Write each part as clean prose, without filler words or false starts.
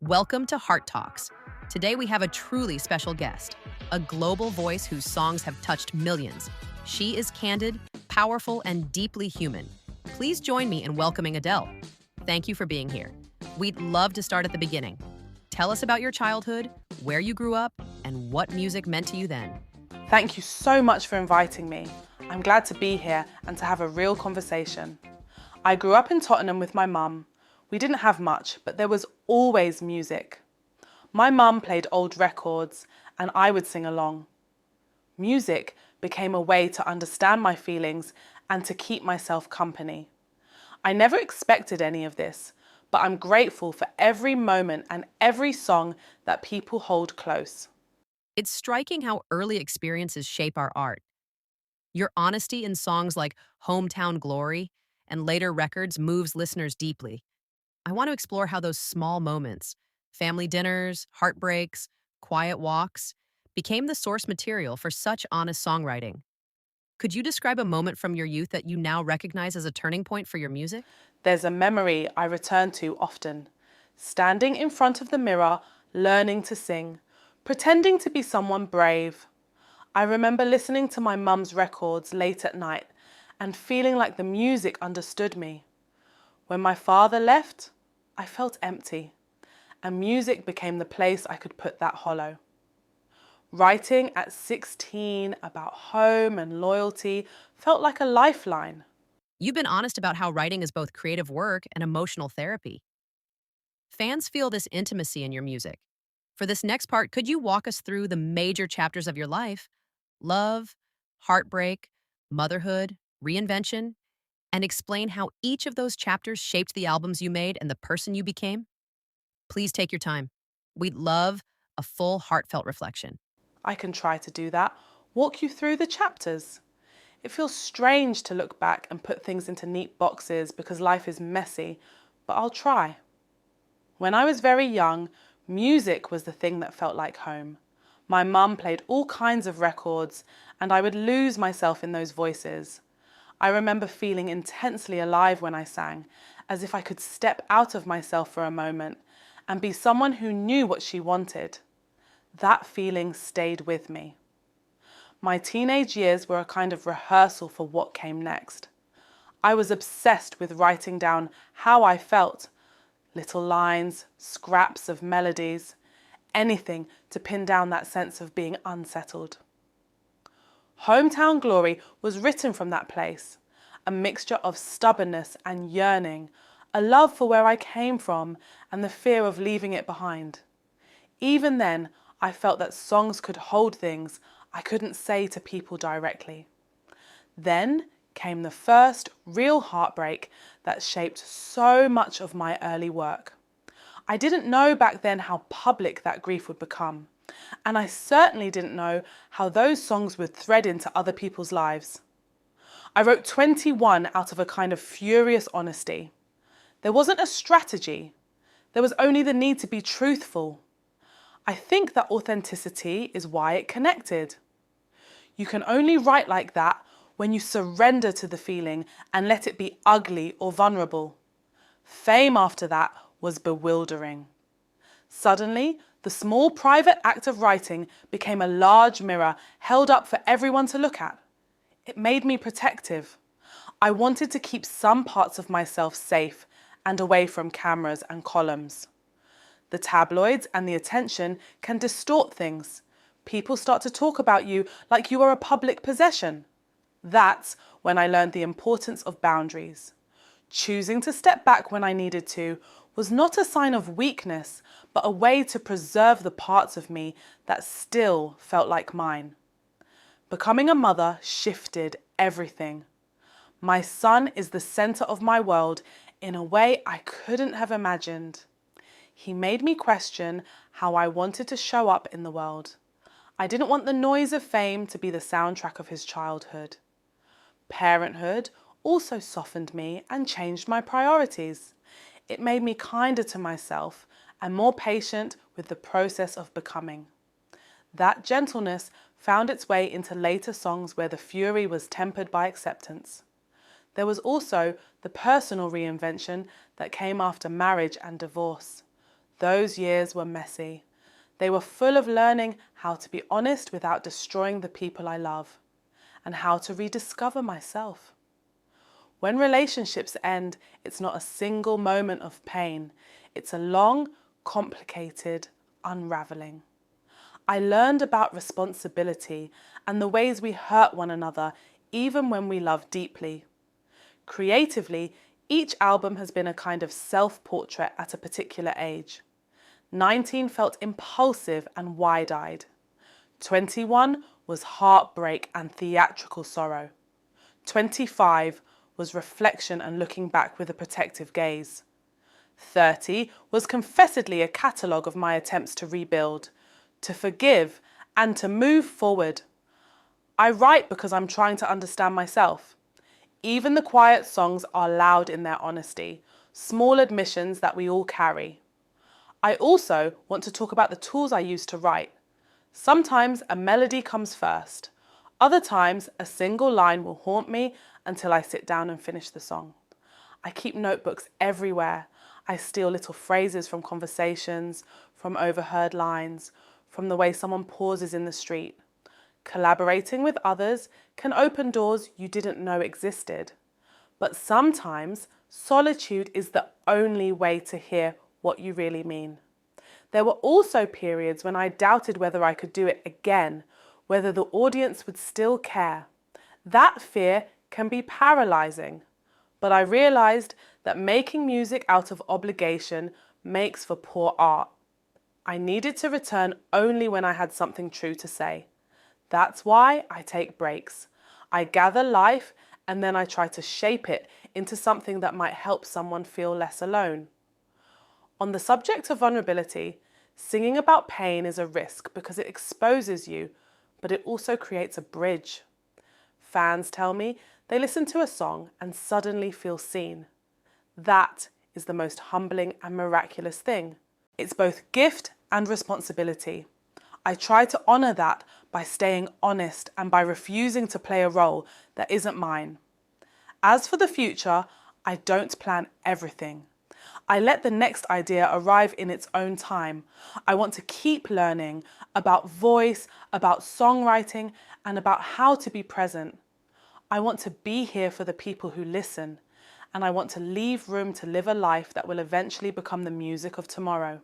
Welcome to Heart Talks. Today we have a truly special guest, a global voice whose songs have touched millions. She is candid, powerful, and deeply human. Please join me in welcoming Adele. Thank you for being here. We'd love to start at the beginning. Tell us about your childhood, where you grew up, and what music meant to you then. Thank you so much for inviting me. I'm glad to be here and to have a real conversation. I grew up in Tottenham with my mum. We didn't have much, but there was always music. My mum played old records and I would sing along. Music became a way to understand my feelings and to keep myself company. I never expected any of this, but I'm grateful for every moment and every song that people hold close. It's striking how early experiences shape our art. Your honesty in songs like Hometown Glory and later records moves listeners deeply. I want to explore how those small moments, family dinners, heartbreaks, quiet walks, became the source material for such honest songwriting. Could you describe a moment from your youth that you now recognize as a turning point for your music? There's a memory I return to often. Standing in front of the mirror, learning to sing, pretending to be someone brave. I remember listening to my mum's records late at night and feeling like the music understood me. When my father left, I felt empty, and music became the place I could put that hollow. Writing at 16 about home and loyalty felt like a lifeline. You've been honest about how writing is both creative work and emotional therapy. Fans feel this intimacy in your music. For this next part, could you walk us through the major chapters of your life? Love, heartbreak, motherhood, reinvention, and explain how each of those chapters shaped the albums you made and the person you became? Please take your time. We'd love a full, heartfelt reflection. I can try to do that, walk you through the chapters. It feels strange to look back and put things into neat boxes because life is messy, but I'll try. When I was very young, music was the thing that felt like home. My mum played all kinds of records and I would lose myself in those voices. I remember feeling intensely alive when I sang, as if I could step out of myself for a moment and be someone who knew what she wanted. That feeling stayed with me. My teenage years were a kind of rehearsal for what came next. I was obsessed with writing down how I felt, little lines, scraps of melodies, anything to pin down that sense of being unsettled. Hometown Glory was written from that place, a mixture of stubbornness and yearning, a love for where I came from and the fear of leaving it behind. Even then, I felt that songs could hold things I couldn't say to people directly. Then came the first real heartbreak that shaped so much of my early work. I didn't know back then how public that grief would become, and I certainly didn't know how those songs would thread into other people's lives. I wrote 21 out of a kind of furious honesty. There wasn't a strategy. There was only the need to be truthful. I think that authenticity is why it connected. You can only write like that when you surrender to the feeling and let it be ugly or vulnerable. Fame after that was bewildering. Suddenly, the small private act of writing became a large mirror held up for everyone to look at. It made me protective. I wanted to keep some parts of myself safe and away from cameras and columns. The tabloids and the attention can distort things. People start to talk about you like you are a public possession. That's when I learned the importance of boundaries. Choosing to step back when I needed to was not a sign of weakness, but a way to preserve the parts of me that still felt like mine. Becoming a mother shifted everything. My son is the center of my world in a way I couldn't have imagined. He made me question how I wanted to show up in the world. I didn't want the noise of fame to be the soundtrack of his childhood. Parenthood also softened me and changed my priorities. It made me kinder to myself and more patient with the process of becoming. That gentleness found its way into later songs where the fury was tempered by acceptance. There was also the personal reinvention that came after marriage and divorce. Those years were messy. They were full of learning how to be honest without destroying the people I love, and how to rediscover myself. When relationships end, it's not a single moment of pain. It's a long, complicated unraveling. I learned about responsibility and the ways we hurt one another even when we love deeply. Creatively, each album has been a kind of self-portrait at a particular age. 19 felt impulsive and wide-eyed. 21 was heartbreak and theatrical sorrow. 25 was reflection and looking back with a protective gaze. 30 was confessedly a catalogue of my attempts to rebuild, to forgive, and to move forward. I write because I'm trying to understand myself. Even the quiet songs are loud in their honesty, small admissions that we all carry. I also want to talk about the tools I use to write. Sometimes a melody comes first. Other times a single line will haunt me until I sit down and finish the song. I keep notebooks everywhere. I steal little phrases from conversations, from overheard lines, from the way someone pauses in the street. Collaborating with others can open doors you didn't know existed. But sometimes solitude is the only way to hear what you really mean. There were also periods when I doubted whether I could do it again, whether the audience would still care. That fear can be paralyzing. But I realized that making music out of obligation makes for poor art. I needed to return only when I had something true to say. That's why I take breaks. I gather life and then I try to shape it into something that might help someone feel less alone. On the subject of vulnerability, singing about pain is a risk because it exposes you, but it also creates a bridge. Fans tell me they listen to a song and suddenly feel seen. That is the most humbling and miraculous thing. It's both gift and responsibility. I try to honour that by staying honest and by refusing to play a role that isn't mine. As for the future, I don't plan everything. I let the next idea arrive in its own time. I want to keep learning about voice, about songwriting, and about how to be present. I want to be here for the people who listen, and I want to leave room to live a life that will eventually become the music of tomorrow.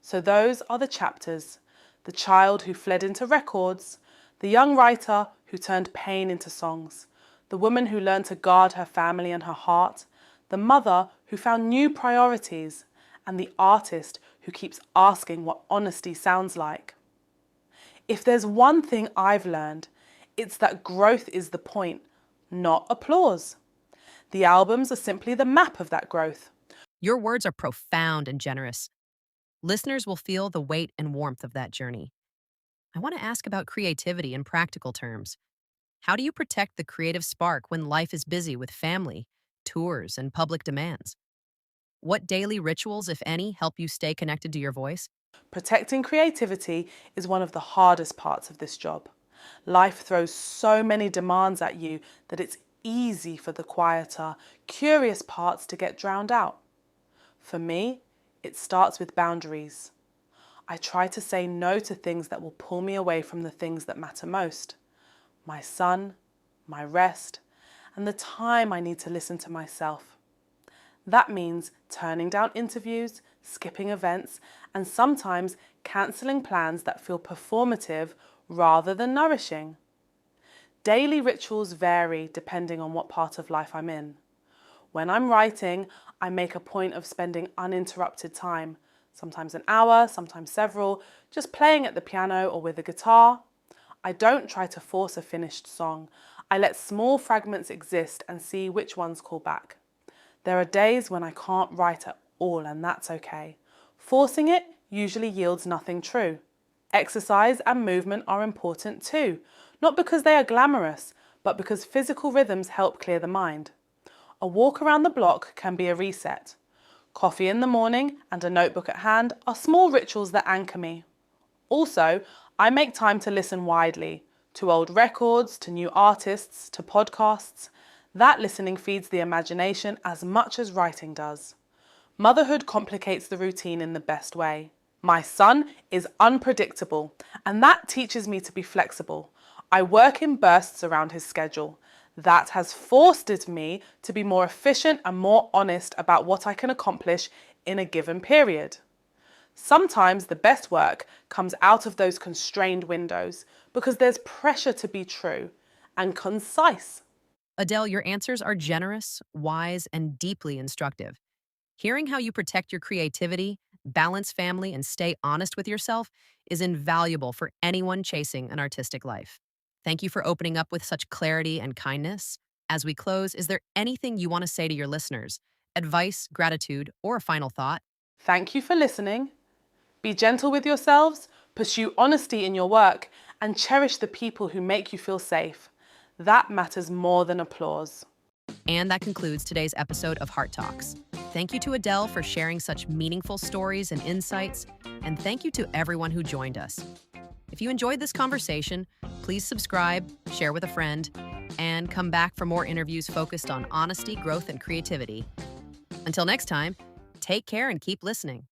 So those are the chapters: the child who fled into records, the young writer who turned pain into songs, the woman who learned to guard her family and her heart, the mother who found new priorities, and the artist who keeps asking what honesty sounds like. If there's one thing I've learned, it's that growth is the point, not applause. The albums are simply the map of that growth. Your words are profound and generous. Listeners will feel the weight and warmth of that journey. I want to ask about creativity in practical terms. How do you protect the creative spark when life is busy with family, tours, and public demands? What daily rituals, if any, help you stay connected to your voice? Protecting creativity is one of the hardest parts of this job. Life throws so many demands at you that it's easy for the quieter, curious parts to get drowned out. For me, it starts with boundaries. I try to say no to things that will pull me away from the things that matter most: my son, my rest, and the time I need to listen to myself. That means turning down interviews, skipping events, and sometimes cancelling plans that feel performative rather than nourishing. Daily rituals vary depending on what part of life I'm in. When I'm writing, I make a point of spending uninterrupted time, sometimes an hour, sometimes several, just playing at the piano or with a guitar. I don't try to force a finished song. I let small fragments exist and see which ones call back. There are days when I can't write at all, and that's okay. Forcing it usually yields nothing true. Exercise and movement are important too, not because they are glamorous, but because physical rhythms help clear the mind. A walk around the block can be a reset. Coffee in the morning and a notebook at hand are small rituals that anchor me. Also, I make time to listen widely, to old records, to new artists, to podcasts. That listening feeds the imagination as much as writing does. Motherhood complicates the routine in the best way. My son is unpredictable, and that teaches me to be flexible. I work in bursts around his schedule. That has forced me to be more efficient and more honest about what I can accomplish in a given period. Sometimes the best work comes out of those constrained windows because there's pressure to be true and concise. Adele, your answers are generous, wise, and deeply instructive. Hearing how you protect your creativity, balance family, and stay honest with yourself is invaluable for anyone chasing an artistic life. Thank you for opening up with such clarity and kindness. As we close, is there anything you want to say to your listeners? Advice, gratitude, or a final thought? Thank you for listening. Be gentle with yourselves, pursue honesty in your work, and cherish the people who make you feel safe. That matters more than applause. And that concludes today's episode of Heart Talks. Thank you to Adele for sharing such meaningful stories and insights, and thank you to everyone who joined us. If you enjoyed this conversation, please subscribe, share with a friend, and come back for more interviews focused on honesty, growth, and creativity. Until next time, take care and keep listening.